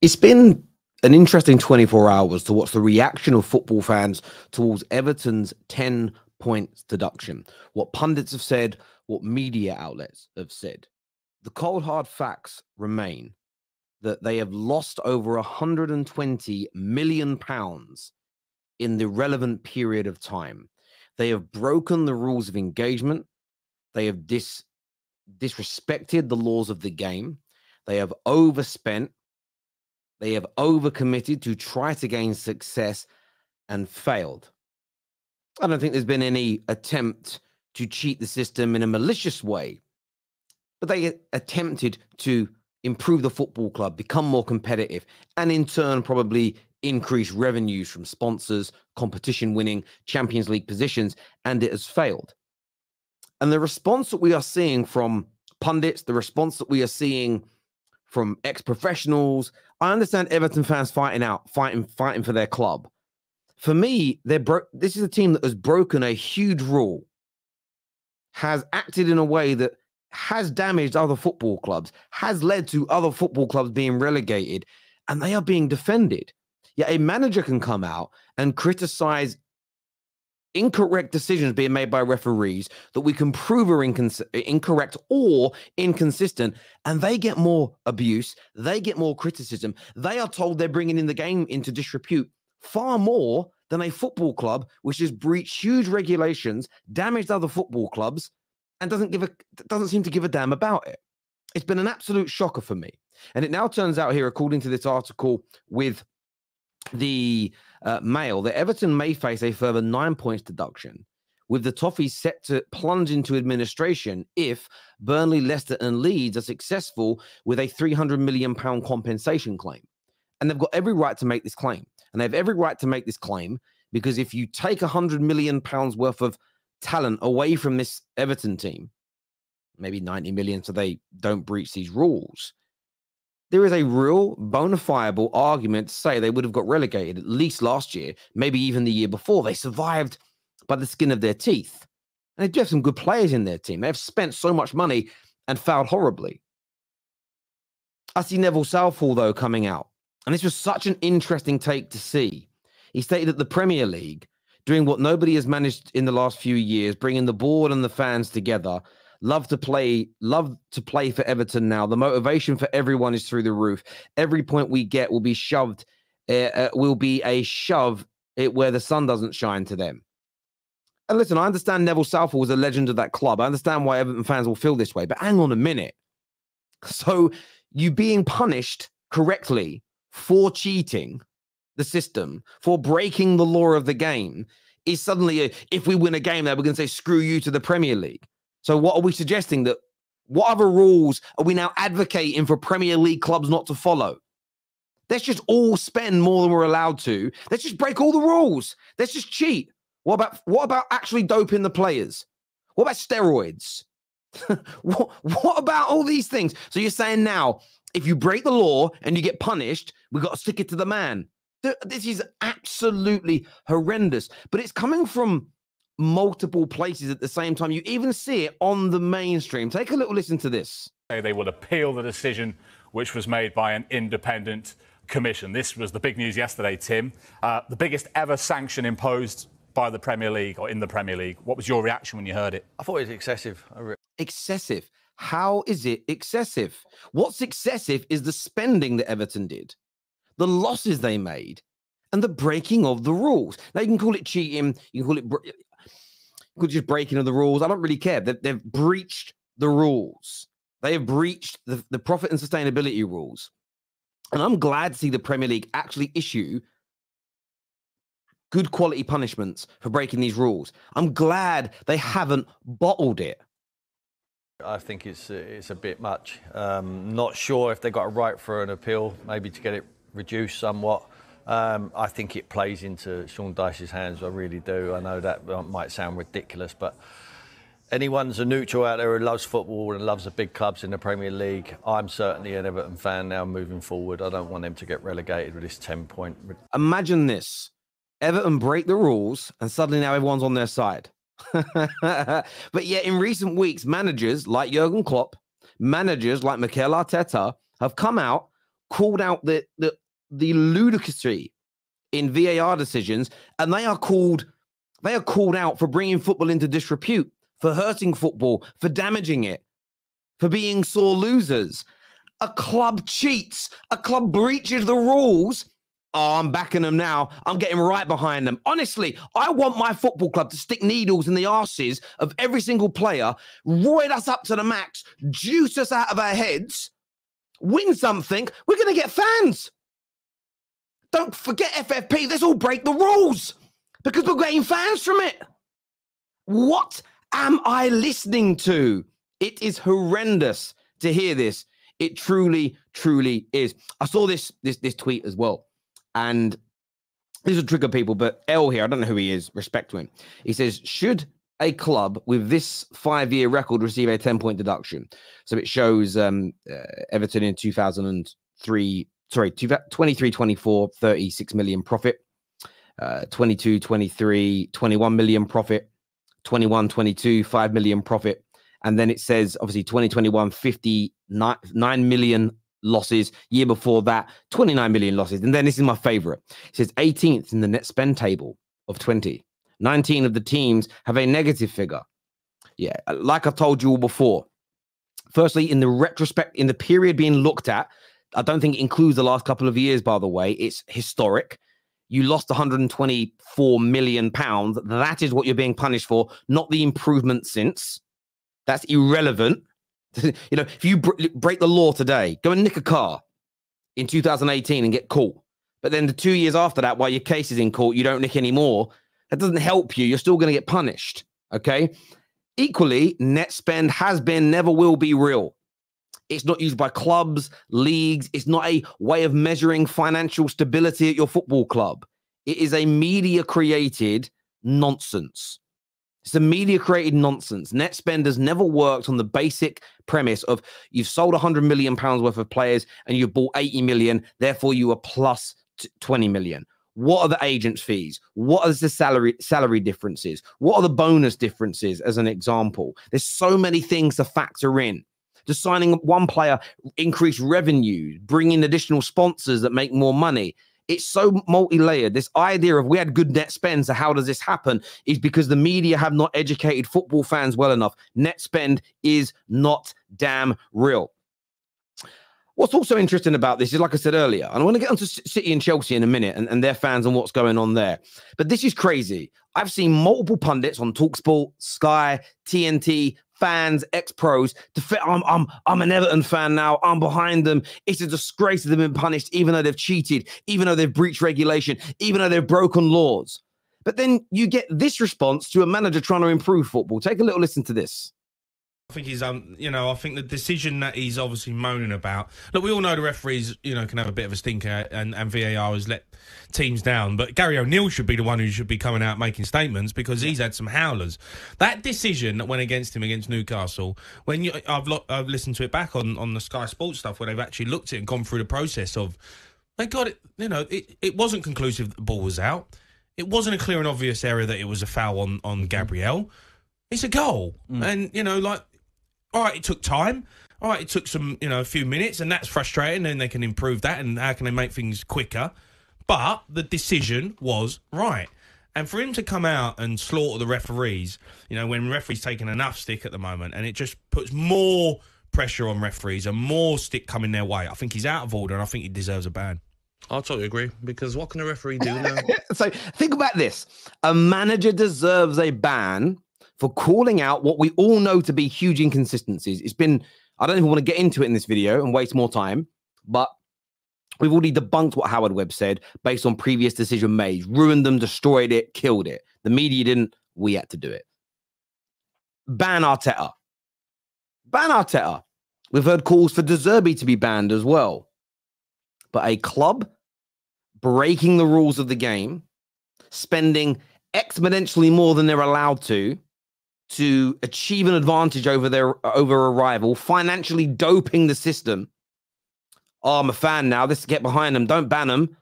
It's been an interesting 24 hours to watch the reaction of football fans towards Everton's 10 points deduction. What pundits have said, what media outlets have said. The cold hard facts remain that they have lost over 120 million pounds in the relevant period of time. They have broken the rules of engagement. They have disrespected the laws of the game. They have overspent. They have overcommitted to try to gain success and failed. I don't think there's been any attempt to cheat the system in a malicious way, but they attempted to improve the football club, become more competitive, and in turn probably increase revenues from sponsors, competition winning, Champions League positions, and it has failed. And the response that we are seeing from pundits, the response that we are seeing from ex-professionals, I understand Everton fans fighting for their club. For me, this is a team that has broken a huge rule, has acted in a way that has damaged other football clubs, has led to other football clubs being relegated, and they are being defended. Yet a manager can come out and criticize incorrect decisions being made by referees that we can prove are incorrect or inconsistent, and they get more abuse, they get more criticism. They are told they're bringing in the game into disrepute far more than a football club which has breached huge regulations, damaged other football clubs, and doesn't seem to give a damn about it. It's been an absolute shocker for me. And it now turns out here, according to this article with the Mail, that Everton may face a further 9 points deduction, with the Toffees set to plunge into administration if Burnley, Leicester and Leeds are successful with a £300 million compensation claim. And they've got every right to make this claim. And they have every right to make this claim because if you take £100 million worth of talent away from this Everton team, maybe 90 million so they don't breach these rules, there is a real bona fide argument to say they would have got relegated at least last year, maybe even the year before. They survived by the skin of their teeth. And they do have some good players in their team. They've spent so much money and failed horribly. I see Neville Southall, though, coming out. And this was such an interesting take to see. He stated that the Premier League, doing what nobody has managed in the last few years, bringing the board and the fans together, love to play for Everton now. The motivation for everyone is through the roof. Every point we get will be shoved, will be a shove where the sun doesn't shine to them. And listen, I understand Neville Southall was a legend of that club. I understand why Everton fans will feel this way, but hang on a minute. So you being punished correctly for cheating the system, for breaking the law of the game, is suddenly, if we win a game there, we're going to say, screw you to the Premier League. So what are we suggesting? That what other rules are we now advocating for Premier League clubs not to follow? Let's just all spend more than we're allowed to. Let's just break all the rules. Let's just cheat. What about actually doping the players? What about steroids? what about all these things? So you're saying now, if you break the law and you get punished, we've got to stick it to the man. This is absolutely horrendous. But it's coming from multiple places at the same time. You even see it on the mainstream. Take a little listen to this. They will appeal the decision which was made by an independent commission. This was the big news yesterday, Tim. The biggest ever sanction imposed by the Premier League or in the Premier League. What was your reaction when you heard it? I thought it was excessive. Excessive? How is it excessive? What's excessive is the spending that Everton did, the losses they made, and the breaking of the rules. Now, you can call it cheating, you can call it just breaking of the rules. I don't really care. They've breached the rules. They have breached the profit and sustainability rules. And I'm glad to see the Premier League actually issue good quality punishments for breaking these rules. I'm glad they haven't bottled it. I think it's a bit much. Not sure if they got a right for an appeal, maybe to get it reduced somewhat. I think it plays into Sean Dyche's hands. I really do. I know that might sound ridiculous, but anyone's a neutral out there who loves football and loves the big clubs in the Premier League. I'm certainly an Everton fan now moving forward. I don't want them to get relegated with this 10-point. Imagine this. Everton break the rules and suddenly now everyone's on their side. But yet in recent weeks, managers like Jurgen Klopp, managers like Mikel Arteta have come out called out the ludicrousy in VAR decisions, and they are called out for bringing football into disrepute, for hurting football, for damaging it, for being sore losers. A club cheats. A club breaches the rules. Oh, I'm backing them now. I'm getting right behind them. Honestly, I want my football club to stick needles in the arses of every single player, roid us up to the max, juice us out of our heads, win something. We're going to get fans. Don't forget FFP. Let's all break the rules because we're getting fans from it. What am I listening to? It is horrendous to hear this. It truly, truly is. I saw this tweet as well. And this will trigger people, but L here, I don't know who he is, respect to him. He says, should a club with this 5-year record receive a 10-point deduction? So it shows Everton in 23-24, 36 million profit, 22-23, 21 million profit, 21-22, 5 million profit. And then it says, obviously, 2021, 59 million losses. Year before that, 29 million losses. And then this is my favorite. It says 18th in the net spend table of 20. 19 of the teams have a negative figure. Yeah, like I've told you all before. Firstly, in the retrospect, in the period being looked at, I don't think it includes the last couple of years, by the way. It's historic. You lost 124 million pounds. That is what you're being punished for, not the improvement since. That's irrelevant. You know, if you break the law today, go and nick a car in 2018 and get caught. But then the 2 years after that, while your case is in court, you don't nick anymore. That doesn't help you. You're still going to get punished. Okay. Equally, net spend has been, never will be real. It's not used by clubs, leagues. It's not a way of measuring financial stability at your football club. It is a media-created nonsense. It's a media-created nonsense. Net spend has never worked on the basic premise of you've sold £100 million worth of players and you've bought 80 million, therefore you are plus 20 million. What are the agents' fees? What are the salary differences? What are the bonus differences, as an example? There's so many things to factor in. Just signing one player, increase revenue, bring in additional sponsors that make more money. It's so multi-layered. This idea of we had good net spend, so how does this happen, is because the media have not educated football fans well enough. Net spend is not damn real. What's also interesting about this is, like I said earlier, and I want to get onto City and Chelsea in a minute and their fans and what's going on there. But this is crazy. I've seen multiple pundits on TalkSport, Sky, TNT, fans, ex-pros, I'm an Everton fan now. I'm behind them. It's a disgrace that they've been punished, even though they've cheated, even though they've breached regulation, even though they've broken laws. But then you get this response to a manager trying to improve football. Take a little listen to this. I think he's, you know, I think the decision that he's obviously moaning about. Look, we all know the referees, you know, can have a bit of a stinker, and VAR has let teams down. But Gary O'Neill should be the one who should be coming out making statements because he's had some howlers. That decision that went against him against Newcastle, when I've listened to it back on the Sky Sports stuff where they've actually looked at it and gone through the process of, they got it. You know, it wasn't conclusive that the ball was out. It wasn't a clear and obvious error that it was a foul on Gabriel. It's a goal, and you know, like. All right, it took time. All right, it took some, you know, a few minutes, and that's frustrating, and they can improve that, and how can they make things quicker? But the decision was right. And for him to come out and slaughter the referees, you know, when referees taking enough stick at the moment, and it just puts more pressure on referees and more stick coming their way, I think he's out of order, and I think he deserves a ban. I totally agree, because what can a referee do now? So think about this. A manager deserves a ban for calling out what we all know to be huge inconsistencies. It's been, I don't even want to get into it in this video and waste more time, but we've already debunked what Howard Webb said based on previous decision made, ruined them, destroyed it, killed it. The media didn't, we had to do it. Ban Arteta. Ban Arteta. We've heard calls for De Zerbi to be banned as well. But a club breaking the rules of the game, spending exponentially more than they're allowed to achieve an advantage over a rival, financially doping the system. Oh, I'm a fan now. Let's get behind them. Don't ban them.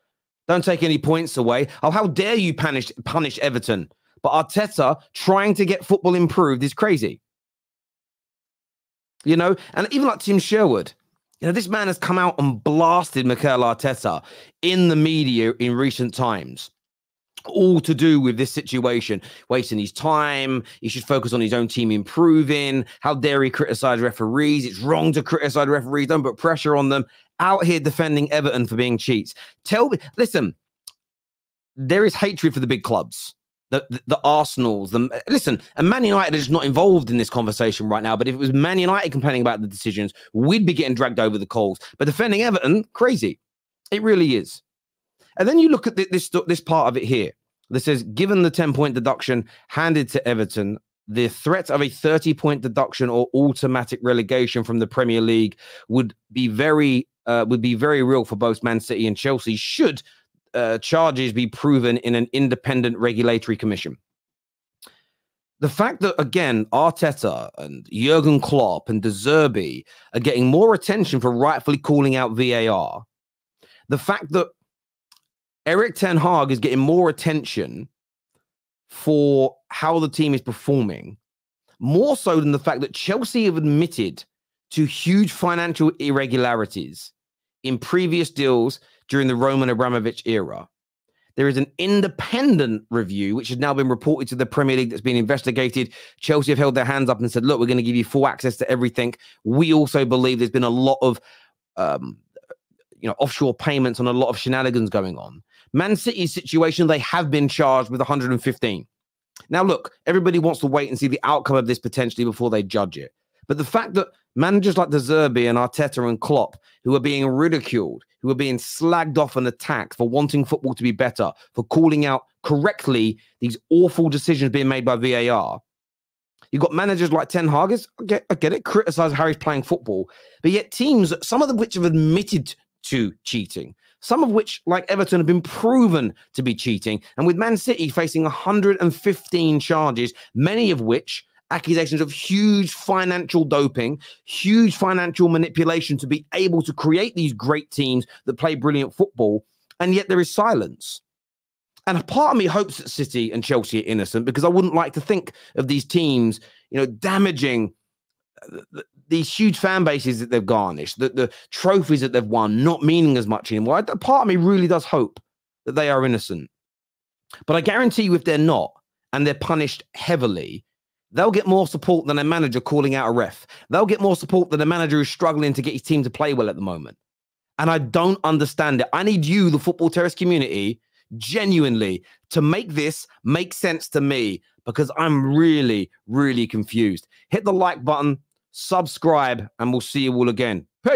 Don't take any points away. Oh, how dare you punish Everton? But Arteta trying to get football improved is crazy. You know, and even like Tim Sherwood, You know, this man has come out and blasted Mikel Arteta in the media in recent times, all to do with this situation, wasting his time. He should focus on his own team improving. How dare he criticize referees? It's wrong to criticize referees. Don't put pressure on them. Out here defending Everton for being cheats. Listen, there is hatred for the big clubs. The Arsenals, listen, and Man United is not involved in this conversation right now, but if it was Man United complaining about the decisions, we'd be getting dragged over the coals. But defending Everton, crazy. It really is. And then you look at this part of it here that says, given the 10-point deduction handed to Everton, the threat of a 30-point deduction or automatic relegation from the Premier League would be very real for both Man City and Chelsea should charges be proven in an independent regulatory commission. The fact that, again, Arteta and Jurgen Klopp and De Zerbi are getting more attention for rightfully calling out VAR, the fact that Erik ten Hag is getting more attention for how the team is performing, more so than the fact that Chelsea have admitted to huge financial irregularities in previous deals during the Roman Abramovich era. There is an independent review, which has now been reported to the Premier League, that's been investigated. Chelsea have held their hands up and said, look, we're going to give you full access to everything. We also believe there's been a lot of offshore payments and a lot of shenanigans going on. Man City's situation, they have been charged with 115. Now, look, everybody wants to wait and see the outcome of this potentially before they judge it. But the fact that managers like De Zerbi and Arteta and Klopp, who are being ridiculed, who are being slagged off and attacked for wanting football to be better, for calling out correctly these awful decisions being made by VAR. You've got managers like Ten Hag, I get it, criticize how he's playing football, but yet teams, some of them which have admitted to cheating, some of which, like Everton, have been proven to be cheating, and with Man City facing 115 charges, many of which accusations of huge financial doping, huge financial manipulation to be able to create these great teams that play brilliant football, and yet there is silence. And a part of me hopes that City and Chelsea are innocent, because I wouldn't like to think of these teams, damaging these huge fan bases that they've garnished, the trophies that they've won, not meaning as much anymore. A part of me really does hope that they are innocent. But I guarantee you, if they're not, and they're punished heavily, they'll get more support than a manager calling out a ref. They'll get more support than a manager who's struggling to get his team to play well at the moment. And I don't understand it. I need you, the Football Terrace community, genuinely to make this make sense to me, because I'm really, really confused. Hit the like button, subscribe, and we'll see you all again. Peace.